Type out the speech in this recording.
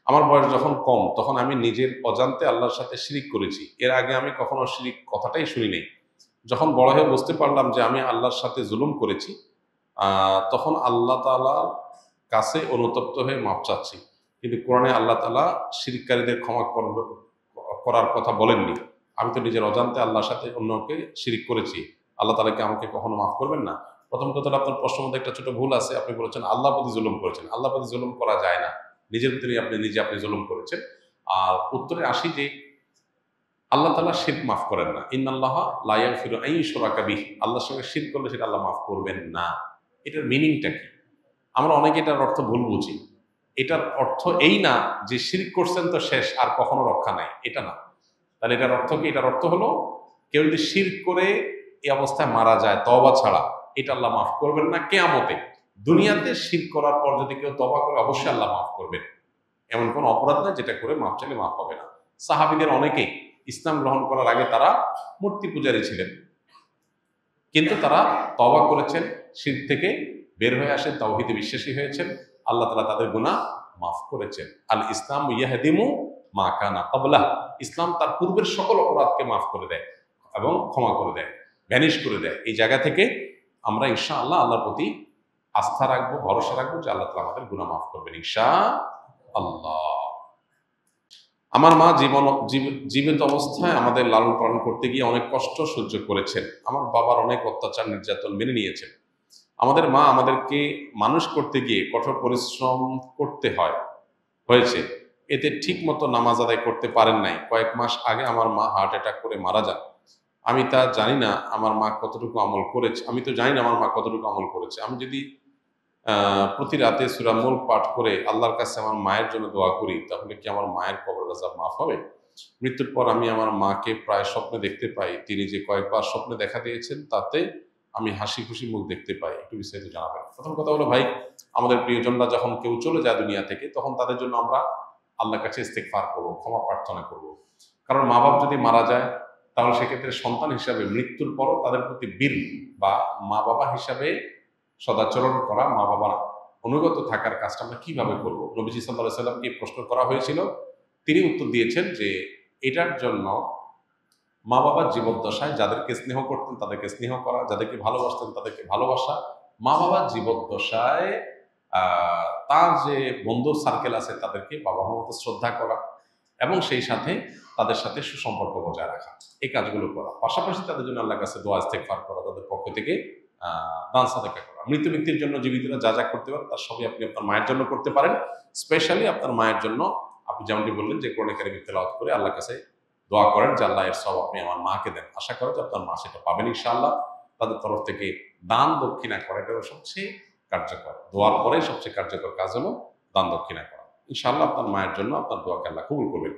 আমার বয়স যখন কম তখন আমি নিজের অজান্তে আল্লাহর সাথে শিরিক করেছি। এর আগে আমি কখনো শিরিক কথাটাই শুনি নাই। যখন বড় হয়ে বুঝতে পারলাম যে আমি আল্লাহর সাথে জুলুম করেছি, তখন আল্লাহ তাআলার কাছে অনুতপ্ত হয়ে মাপ চাচ্ছি। কিন্তু কোরআনে আল্লাহ তাআলা শিরিককারীদের ক্ষমা করার কথা বলেননি। আমি তো নিজের অজান্তে আল্লাহর সাথে অন্যকে শিরিক করেছি। আল্লাহ তাআলা কি আমাকে কখনো মাফ করবেন না? প্রথম কথাটা, আপনার প্রশ্নের মধ্যে একটা ছোট ভুল আছে। আপনি বলেছেন আল্লাহর প্রতি জুলুম করেছেন। আল্লাহর প্রতি জুলুম করা যায় না। নিজের ভিতরেই আপনি জুলুম করেছেন। আর উত্তরে আসি যে আল্লাহ তাআলা শিরক মাফ করেন না। ইন্নাল্লাহা লা ইয়াগফিরু আন ইউশরাকা বিহি। আল্লাহর সঙ্গে শিরক করলে সেটা আল্লাহ মাফ করবেন না। এটার মিনিংটা কি? আমরা অনেকে এটার অর্থ ভুল বুঝি। এটার অর্থ এই না যে শিরক করছেন তো শেষ, আর কখনো রক্ষা নাই, এটা না। তাহলে এটার অর্থ কি? এটার অর্থ হলো কেউ যদি শিরক করে এই অবস্থায় মারা যায় তওবা ছাড়া, এটা আল্লাহ মাফ করবেন না কিয়ামতে। দুনিয়াতে শিরক করার পর যদি কেউ তওবা করে অবশ্যই আল্লাহ মাফ করবেন। এমন কোনো অপরাধ না যেটা করে মাফ চাইলে মাফ হবে না। সাহাবীদের অনেকেই ইসলাম গ্রহণ করার আগে তারা মূর্তি পূজারী ছিলেন, কিন্তু তারা তওবা করেছেন, শিরক থেকে বের হয়ে আসেন, তাওহীদে বিশ্বাসী হয়েছেন, আল্লাহ তাআলা তাদের গুনাহ মাফ করেছেন। আল ইসলামু ইয়াহদিমু মা কানা ক্বাবলাহ। ইসলাম তার পূর্বের সকল অপরাধকে মাফ করে দেয় এবং ক্ষমা করে দেয়, ভ্যানিশ করে দেয়। এই জায়গা থেকে আমরা ইনশাআল্লাহ আল্লাহর প্রতি আস্থা রাখবো, ভরসা রাখবো যে আল্লাহ তাআলা আমাদের গুনাহ মাফ করবেন ইনশাআল্লাহ। আমার মা জীবিত অবস্থায় আমাদের লালন পালন করতে গিয়ে অনেক কষ্ট সহ্য করেছেন। আমার বাবার অনেক অত্যাচার নির্যাতন মেনে নিয়েছেন। আমাদের মা আমাদেরকে মানুষ করতে গিয়ে কঠোর পরিশ্রম করতে হয়েছে। এতে ঠিক মতো নামাজ আদায় করতে পারেন নাই। কয়েক মাস আগে আমার মা হার্ট অ্যাটাক করে মারা যান। আমি তা জানি না আমার মা কতটুকু আমল করেছে। আমি তো জানি না আমার মা কতটুকু আমল করেছে। আমি যদি প্রতি রাতে সূরা মুলক পাঠ করে আল্লাহর কাছে আমার মায়ের জন্য দোয়া করি, তাহলে কি আমার মায়ের কবর আযাব মাফ হবে? মৃত্যুর পর আমি আমার মাকে প্রায় স্বপ্নে দেখতে পাই। তিনি যে কয়েকবার স্বপ্নে দেখা দিয়েছেন তাতে আমি হাসি খুশি মুখ দেখতে পাই। একটু বিস্তারিত জানাবেন। প্রথম কথা হলো ভাই, আমাদের প্রিয়জনরা যখন কেউ চলে যায় দুনিয়া থেকে, তখন তাদের জন্য আমরা আল্লাহর কাছে ইস্তেগফার করব, ক্ষমা প্রার্থনা করব। কারণ মা-বাপ যদি মারা যায়, তাহলে সেক্ষেত্রে সন্তান হিসাবে মৃত্যুর পরও তাদের প্রতি বীর বা মা-বাবা হিসাবে সদাচরণ করা, মা-বাবার অনুগত থাকার কাজটা আমরা কিভাবে করব? নবীজি সাল্লাল্লাহু আলাইহি ওয়াসাল্লামকে প্রশ্ন করা হয়েছিল। তিনি উত্তর দিয়েছেন যে এটার জন্য মা-বাবার জীবদ্দশায় যাদেরকে স্নেহ করতেন তাদেরকে স্নেহ করা, যাদেরকে ভালোবাসতেন তাদেরকে ভালোবাসা, মা-বাবার জীবদ্দশায় তার যে বন্ধু সার্কেল আছে তাদেরকে বাবা-মার মতো শ্রদ্ধা করা এবং সেই সাথে তাদের সাথে সুসম্পর্ক বজায় রাখা, এই কাজগুলো করা। পাশাপাশি তাদের জন্য আল্লাহর কাছে দোয়া ইস্তেগফার করা, তাদের পক্ষ থেকে দান সাদাকা করা। মৃত ব্যক্তির জন্য জীবিতরা যা যা করতে পারেন তার সবই আপনি আপনার মায়ের জন্য করতে পারেন। স্পেশালি আপনার মায়ের জন্য আপনি যেমনটি বললেন যে কোরআন কারীম তেলাওয়াত করে আল্লাহর কাছে দোয়া করেন যে আল্লাহ এর সওয়াব আপনি আমার মাকে দেন। আশা করা যে আপনার মা সেটা পাবেন ইনশাআল্লাহ। তাদের তরফ থেকে দান দক্ষিণা করা, এটা সবচেয়ে কার্যকর। দোয়ার পরে সবচেয়ে কার্যকর কাজ হলো দান দক্ষিণা করা। ইনশাআল্লাহ আপনার মায়ের জন্য আপনার দোয়াকে আল্লাহ কবুল করবেন।